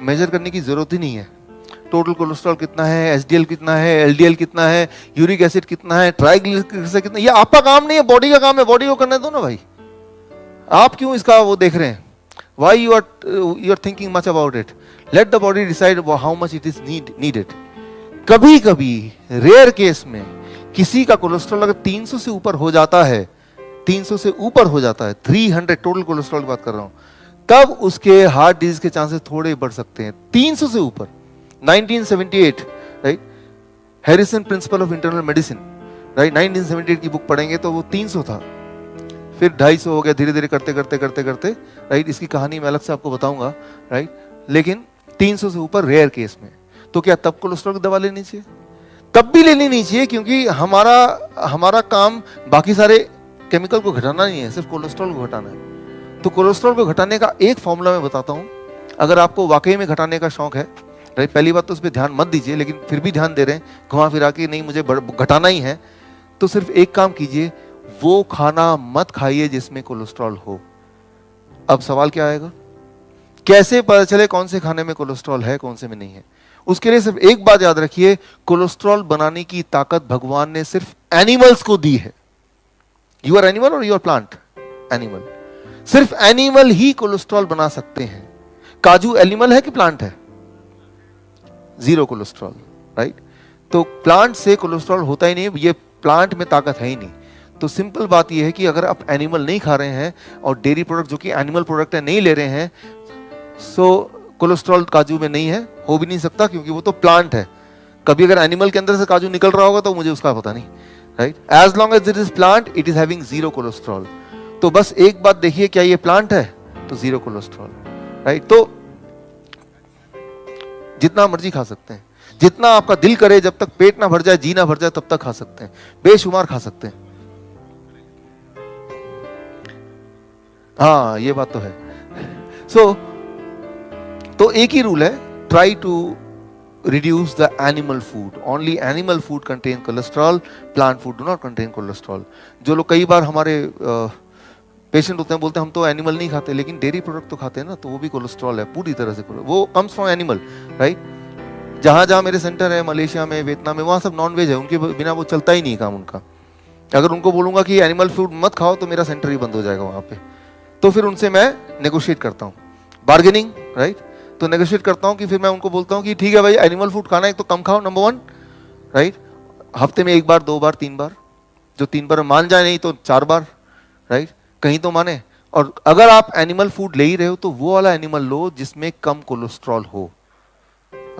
Major करने की जरूरत ही नहीं है। टोटल कोलेस्ट्रॉल कितना है, एचडीएल कितना है, एलडीएल कितना है, यूरिक एसिड कितना है, ट्राइग्लिसराइड कितना, ये आपका काम नहीं है, बॉडी का काम है, बॉडी को करने दो ना भाई। आप क्यों इसका वो देख रहे हैं? Why you are thinking much about it? Let the body decide how much it is needed. कभी कभी रेयर केस में किसी का कोलेस्ट्रॉल अगर 300 से ऊपर हो जाता है, 300 से ऊपर हो जाता है, 300 टोटल कोलेस्ट्रॉल की बात कर रहा हूं, तब उसके हार्ट डिजीज के चांसेस थोड़े बढ़ सकते हैं। 300 से ऊपर। 1978 right, Harrison principle of internal medicine right, 1978 की बुक पढ़ेंगे तो वो 300 था, फिर 250 हो गया, धीरे धीरे करते करते करते करते राइट। इसकी कहानी मैं अलग से आपको बताऊंगा राइट, लेकिन 300 से ऊपर रेयर केस में। तो क्या तब कोलेस्ट्रॉल की दवा लेनी चाहिए? तब भी लेनी नहीं चाहिए, क्योंकि हमारा काम बाकी सारे केमिकल को घटाना नहीं है, सिर्फ कोलेस्ट्रॉल को घटाना है। तो कोलेस्ट्रॉल को घटाने का एक फॉर्मूला मैं बताता हूं, अगर आपको वाकई में घटाने का शौक है राइट। पहली बात तो उस पर ध्यान मत दीजिए, लेकिन फिर भी ध्यान दे रहे हैं घुमा फिरा के, नहीं मुझे घटाना ही है, तो सिर्फ एक काम कीजिए, वो खाना मत खाइए जिसमें कोलेस्ट्रॉल हो। अब सवाल क्या आएगा? कैसे पता चले कौन से खाने में कोलेस्ट्रॉल है, कौन से में नहीं है? उसके लिए सिर्फ एक बात याद रखिए, कोलेस्ट्रॉल बनाने की ताकत भगवान ने सिर्फ एनिमल्स को दी है। यू आर एनिमल और यू आर प्लांट? एनिमल। सिर्फ एनिमल ही कोलेस्ट्रॉल बना सकते हैं। काजू एनिमल है कि प्लांट है? Zero cholesterol right. तो प्लांट से कोलेस्ट्रॉल होता ही नहीं, ये प्लांट में ताकत है ही नहीं। तो सिंपल बात यह है कि अगर आप एनिमल नहीं खा रहे हैं और डेयरी प्रोडक्ट जो कि एनिमल प्रोडक्ट है नहीं ले रहे हैं, सो कोलेस्ट्रॉल काजू में नहीं है, हो भी नहीं सकता, क्योंकि वो तो प्लांट है। कभी अगर एनिमल के अंदर से काजू निकल रहा होगा तो मुझे उसका पता नहीं right. As long as it is plant, it is having zero cholesterol. तो बस एक बात देखिए, क्या ये प्लांट है? तो जीरो कोलेस्ट्रॉल राइट। तो जितना मर्जी खा सकते हैं, जितना आपका दिल करे, जब तक पेट ना भर जाए, जी ना भर जाए, तब तक खा सकते हैं, बेशुमार खा सकते हैं। हाँ ये बात तो है। तो एक ही रूल है, try to reduce the animal food. Only animal food contain cholesterol, plant food do not contain cholesterol. जो लोग कई बार हमारे पेशेंट होते हैं, बोलते हैं हम तो एनिमल नहीं खाते, लेकिन डेयरी प्रोडक्ट तो खाते हैं ना, तो वो भी कोलेस्ट्रॉल है पूरी तरह से, वो कम्स फ्रॉम एनिमल राइट। जहां जहां मेरे सेंटर है, मलेशिया में, वियतनाम में, वहां सब नॉन वेज है, उनके बिना वो चलता ही नहीं काम उनका। अगर उनको बोलूंगा कि एनिमल फूड मत खाओ तो मेरा सेंटर ही बंद हो जाएगा वहां पे। तो फिर उनसे मैं नेगोशिएट करता हूँ, बार्गेनिंग राइट। तो नेगोशिएट करता हूँ कि फिर मैं उनको बोलता हूँ कि ठीक है भाई, एनिमल फूड खाना है तो कम खाओ, नंबर 1 राइट। हफ्ते में 1 बार, 2 बार, 3 बार, जो 3 बार मान जाए, नहीं तो 4 बार राइट, कहीं तो माने। और अगर आप एनिमल फूड ले ही रहे हो तो वो वाला एनिमल लो जिसमें कम कोलेस्ट्रॉल हो।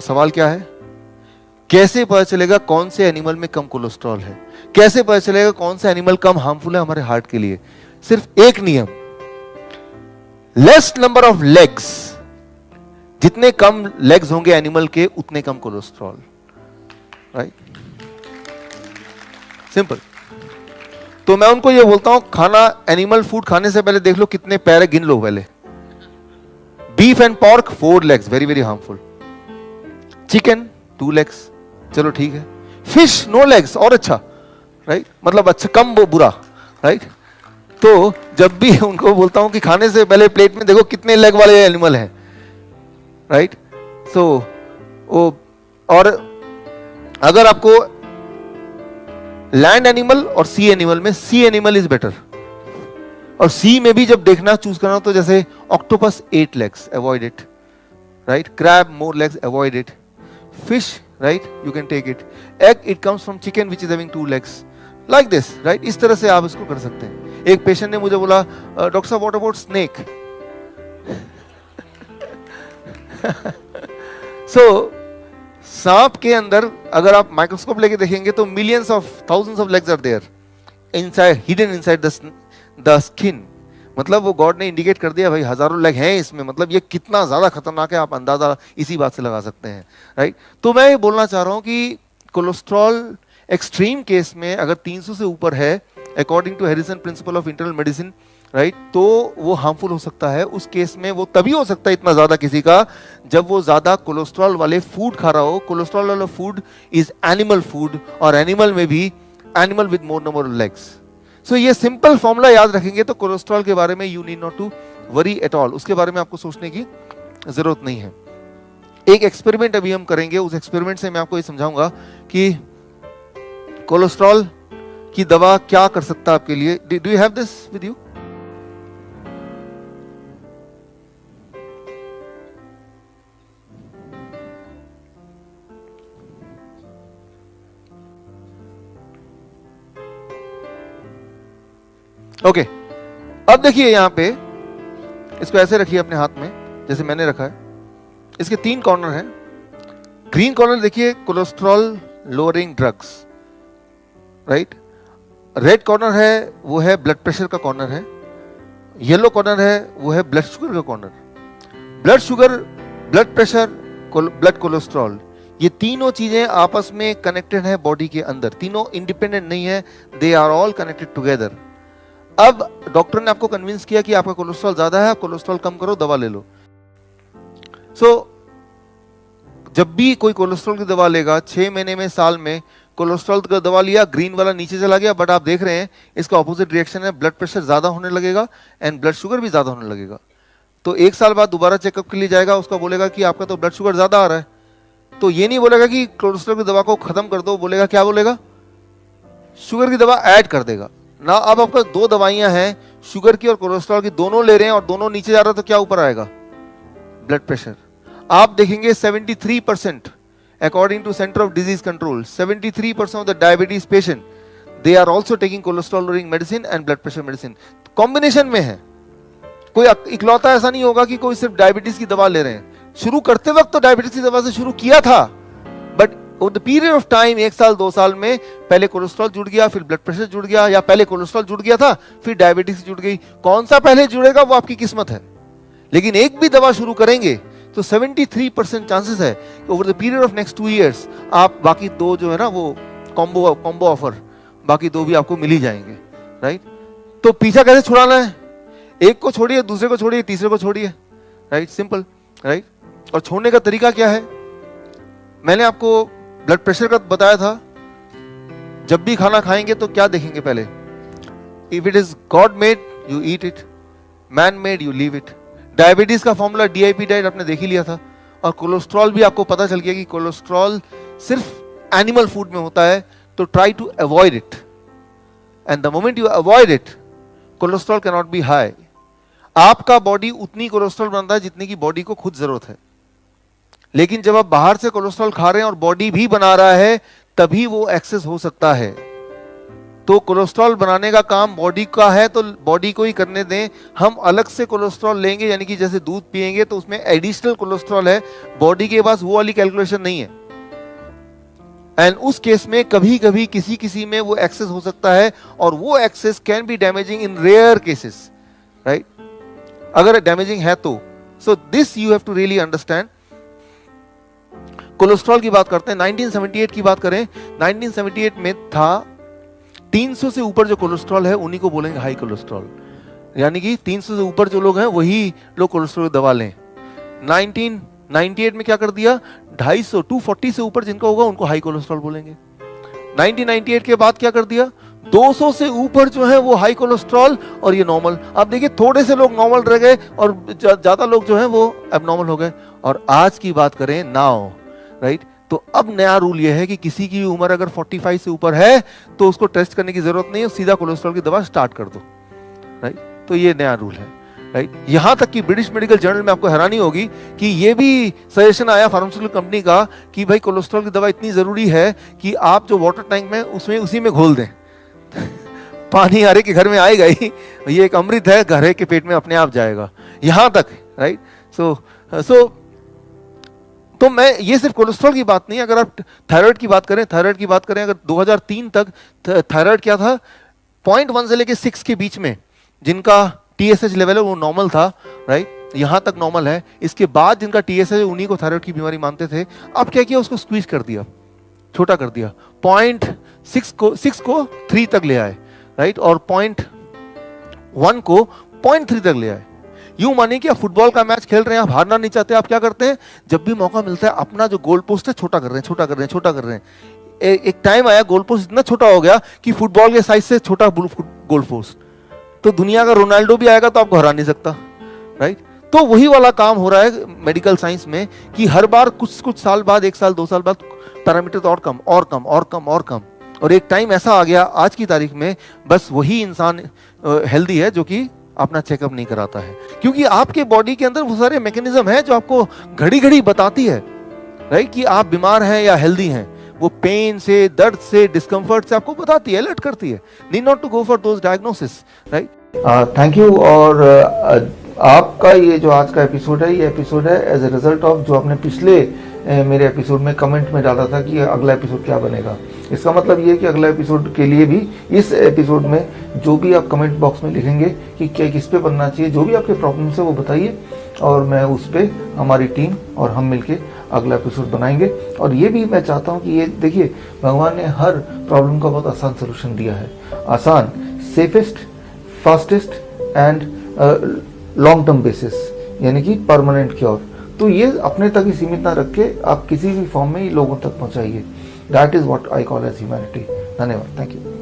सवाल क्या है? कैसे पता चलेगा कौन से एनिमल में कम कोलेस्ट्रॉल है? कैसे पता चलेगा कौन सा एनिमल कम हार्मफुल है हमारे हार्ट के लिए? सिर्फ एक नियम, लेस नंबर ऑफ लेग्स। जितने कम लेग्स होंगे एनिमल के, उतने कम कोलेस्ट्रॉल राइट, सिंपल। तो मैं उनको ये बोलता हूं, खाना एनिमल फूड खाने से पहले देख लो कितने पैर है, गिन लो पहले। Beef and pork 4 legs, very very harmful. Chicken 2 legs, चलो ठीक है। फिश नो लेग्स, और अच्छा राइट, मतलब अच्छा, कम वो बुरा राइट। तो जब भी उनको बोलता हूं कि खाने से पहले प्लेट में देखो कितने लेग वाले एनिमल हैं राइट। सो और अगर आपको लैंड एनिमल और सी एनिमल में, सी एनिमल इज बेटर। और सी में भी जब देखना चूज करना, तो जैसे octopus 8 legs, avoid it right. Crab more legs, avoid it. Fish right, you can take it. Egg, it comes from chicken which is having 2 legs, like this right. इस तरह से आप इसको कर सकते हैं। एक पेशेंट ने मुझे बोला, डॉक्टर साहब व्हाट अबाउट स्नेक? सो सांप के अंदर अगर आप माइक्रोस्कोप लेके देखेंगे तो millions of, thousands of legs are there inside, hidden inside the skin. मतलब वो गॉड ने इंडिकेट कर दिया भाई, हजारों लेग हैं इसमें, मतलब ये कितना ज्यादा खतरनाक है, आप अंदाजा इसी बात से लगा सकते हैं राइट। तो मैं ये बोलना चाह रहा हूं कि कोलेस्ट्रॉल एक्सट्रीम केस में अगर 300 से ऊपर है, according to Harrison principle of internal medicine right, तो वो हार्मफुल हो सकता है। उस केस में वो तभी हो सकता है इतना ज्यादा किसी का, जब वो ज्यादा कोलेस्ट्रॉल वाले फूड खा रहा हो। कोलेस्ट्रॉल वाला फूड इज एनिमल फूड, और एनिमल में भी animal with more number of legs. So ये सिंपल फॉर्मूला याद रखेंगे तो कोलेस्ट्रॉल के बारे में you need not to worry at all, उसके बारे में आपको सोचने की जरूरत नहीं है एक एक्सपेरिमेंट अभी हम करेंगे, उस एक्सपेरिमेंट से मैं आपको ये समझाऊंगा कि कोलेस्ट्रॉल की दवा क्या कर सकता है आपके लिए। Do you have this with you? Okay, अब देखिए यहां पे, इसको ऐसे रखिए अपने हाथ में जैसे मैंने रखा है। इसके 3 कॉर्नर हैं। ग्रीन कॉर्नर देखिए cholesterol lowering drugs, right. Red corner है वो है ब्लड प्रेशर का कॉर्नर है। येलो कॉर्नर है वो है ब्लड शुगर का corner. Blood sugar, blood pressure, blood cholesterol, ये तीनों चीजें आपस में कनेक्टेड है बॉडी के अंदर, तीनों इंडिपेंडेंट नहीं है, they are all connected together. अब डॉक्टर ने आपको कन्विंस किया कि आपका कोलेस्ट्रॉल ज्यादा है, आप कोलेस्ट्रॉल कम करो, दवा ले लो। जब भी कोई कोलेस्ट्रॉल की दवा लेगा 6 महीने में, साल में, कोलेस्ट्रॉल का दवा लिया, ग्रीन वाला नीचे चला गया, बट आप देख रहे हैं इसका ऑपोजिट रिएक्शन है, ब्लड प्रेशर ज्यादा होने लगेगा एंड ब्लड शुगर भी ज्यादा होने लगेगा। तो 1 साल बाद दोबारा चेकअप के लिए जाएगा, उसका बोलेगा कि आपका तो ब्लड शुगर ज्यादा आ रहा है। तो ये नहीं बोलेगा कि कोलेस्ट्रॉल की दवा को खत्म कर दो, बोलेगा क्या बोलेगा, शुगर की दवा ऐड कर देगा ना। अब आपका 2 दवाइयां हैं, शुगर की और कोलेस्ट्रॉल की, दोनों ले रहे हैं और दोनों नीचे जा रहा है, तो क्या ऊपर आएगा, ब्लड प्रेशर। आप देखेंगे 73% according to centre of disease control, 73% of the diabetes patient they are also taking cholesterol lowering medicine and blood pressure medicine, combination में है। कोई इकलौता ऐसा नहीं होगा कि कोई सिर्फ डायबिटीज की दवा ले रहे हैं। शुरू करते वक्त तो डायबिटीज की दवा से शुरू किया था, but over the period of time, 1 साल 2 साल में, पहले कोलेस्ट्रॉल जुड़ गया, फिर ब्लड प्रेशर जुड़ गया, या पहले कोलेस्ट्रॉल जुड़ गया था फिर डायबिटीज जुड़ गई। कौन सा पहले जुड़ेगा वो आपकी किस्मत है, लेकिन एक भी दवा शुरू करेंगे तो 73% चांसेस है कि over the period of next 2 years आप बाकी 2 जो है ना, वो कॉम्बो ऑफर, बाकी 2 भी आपको मिल ही जाएंगे, राइट। तो पीछा कैसे छुड़ाना है, एक को छोड़िए, दूसरे को छोड़िए, तीसरे को छोड़िए, राइट, सिंपल, राइट। और छोड़ने का तरीका क्या है, मैंने आपको ब्लड प्रेशर का बताया था। जब भी खाना खाएंगे तो क्या देखेंगे पहले, if it is God made you eat it, man made you leave it. Diabetes का फॉर्मूला डीआईपी डाइट आपने देख ही लिया था, और कोलेस्ट्रॉल भी आपको पता चल गया कि कोलेस्ट्रॉल सिर्फ एनिमल फूड में होता है, तो try to avoid it, and the moment you avoid it, cholesterol can not be high. आपका बॉडी उतनी कोलेस्ट्रॉल बनाता है जितनी की बॉडी को खुद जरूरत है, लेकिन जब आप बाहर से कोलेस्ट्रॉल खा रहे हैं और बॉडी भी बना रहा है, तभी वो एक्सेस हो सकता है। तो कोलेस्ट्रॉल बनाने का काम बॉडी का है, तो बॉडी को ही करने दें। हम अलग से कोलेस्ट्रॉल लेंगे, यानी कि जैसे दूध पिएंगे तो उसमें एडिशनल कोलेस्ट्रॉल है, बॉडी के पास वो वाली कैलकुलेशन नहीं है। एंड उस केस में कभी कभी किसी किसी में वो एक्सेस हो सकता है, और वो excess can be damaging in rare cases, right, अगर डैमेजिंग है तो। So this you have to really understand. Cholesterol की बात करते हैं, 1978 की बात करें, 1978 में था 300 से ऊपर जो कोलेस्ट्रॉल है उन्हीं को बोलेंगे हाई कोलेस्ट्रॉल, यानी कि 300 से ऊपर जो लोग हैं वही लोग कोलेस्ट्रॉल की दवा लें। 1998 में क्या कर दिया, 250 240 से ऊपर जिनका होगा उनको हाई कोलेस्ट्रॉल बोलेंगे। 1998 के बाद क्या कर दिया, 200 से ऊपर जो है वो हाई कोलेस्ट्रॉल और ये नॉर्मल। अब देखिए थोड़े से लोग नॉर्मल रह गए और ज्यादा लोग जो है वो एबनॉर्मल हो गए। और आज की बात करें नाउ, राइट, तो अब नया रूल ये है कि किसी की उम्र अगर 45 से ऊपर है तो उसको टेस्ट करने की जरूरत नहीं है, सीधा कोलेस्ट्रॉल की दवा स्टार्ट कर दो, राइट। तो ये नया रूल है, राइट। यहां तक कि ब्रिटिश मेडिकल जर्नल में आपको हैरानी होगी कि ये भी सजेशन आया फार्मास्यूटिकल कंपनी का कि भाई कोलेस्ट्रॉल की दवा इतनी जरूरी है कि आप जो वाटर टैंक में उसमें उसी में घोल दें पानी हरे के घर में आएगा ही, ये एक अमृत है, घरे के पेट में अपने आप जाएगा, यहां तक, राइट। तो मैं ये सिर्फ कोलेस्ट्रॉल की बात नहीं, अगर आप थायराइड की बात करें, अगर 2003 तक थायराइड क्या था, 0.1 से लेके 6 के बीच में जिनका टीएसएच लेवल है वो नॉर्मल था, राइट, यहां तक नॉर्मल है। इसके बाद जिनका टीएसएच है उन्हीं को थायराइड की बीमारी मानते थे। अब क्या किया, उसको स्क्वीज कर दिया, छोटा कर दिया, 0.6 को 3 तक ले आए, राइट, और 0.1 को 0.3 तक ले आए। यूं मानिए कि आप फुटबॉल का मैच खेल रहे हैं, आप हारना नहीं चाहते, आप क्या करते हैं, जब भी मौका मिलता है अपना जो गोल पोस्ट है छोटा कर रहे हैं। एक टाइम आया गोल पोस्ट इतना छोटा हो गया कि फुटबॉल के साइज से छोटा गोल पोस्ट, तो दुनिया का रोनाल्डो भी आएगा तो आपको हरा नहीं सकता, राइट। तो वही वाला काम हो रहा है मेडिकल साइंस में कि हर बार कुछ कुछ साल बाद, 1 साल 2 साल बाद पैरामीटर तो और कम और कम और कम और कम, और एक टाइम ऐसा आ गया आज की तारीख में बस वही इंसान हेल्दी है जो कि अपना चेकअप नहीं कराता है, क्योंकि आपके बॉडी के अंदर वो सारे मैकेनिज्म है जो आपको घड़ी घड़ी बताती है, राइट, कि आप बीमार हैं या हेल्दी हैं। वो पेन से, दर्द से, डिस्कम्फर्ट से आपको बताती है, अलर्ट करती है। Need not to go for those diagnosis, right. Thank you. और आपका ये जो आज का एपिसोड है, ये एपिसोड है एज ए रिजल्ट ऑफ जो आपने पिछले मेरे एपिसोड में कमेंट में डाला था कि अगला एपिसोड क्या बनेगा। इसका मतलब ये है कि अगला एपिसोड के लिए भी इस एपिसोड में जो भी आप कमेंट बॉक्स में लिखेंगे कि क्या किस पे बनना चाहिए, जो भी आपके प्रॉब्लम्स है वो बताइए, और मैं उस पर हमारी टीम और हम मिलके अगला एपिसोड बनाएंगे। और ये भी मैं चाहता हूँ कि ये देखिए, भगवान ने हर प्रॉब्लम का बहुत आसान सोल्यूशन दिया है, आसान, safest, fastest and long term basis, यानी कि परमानेंट क्योर। तो ये अपने तक ही सीमित ना रख के आप किसी भी फॉर्म में ही लोगों तक पहुंचाइए। That is what I call as humanity. धन्यवाद, थैंक यू।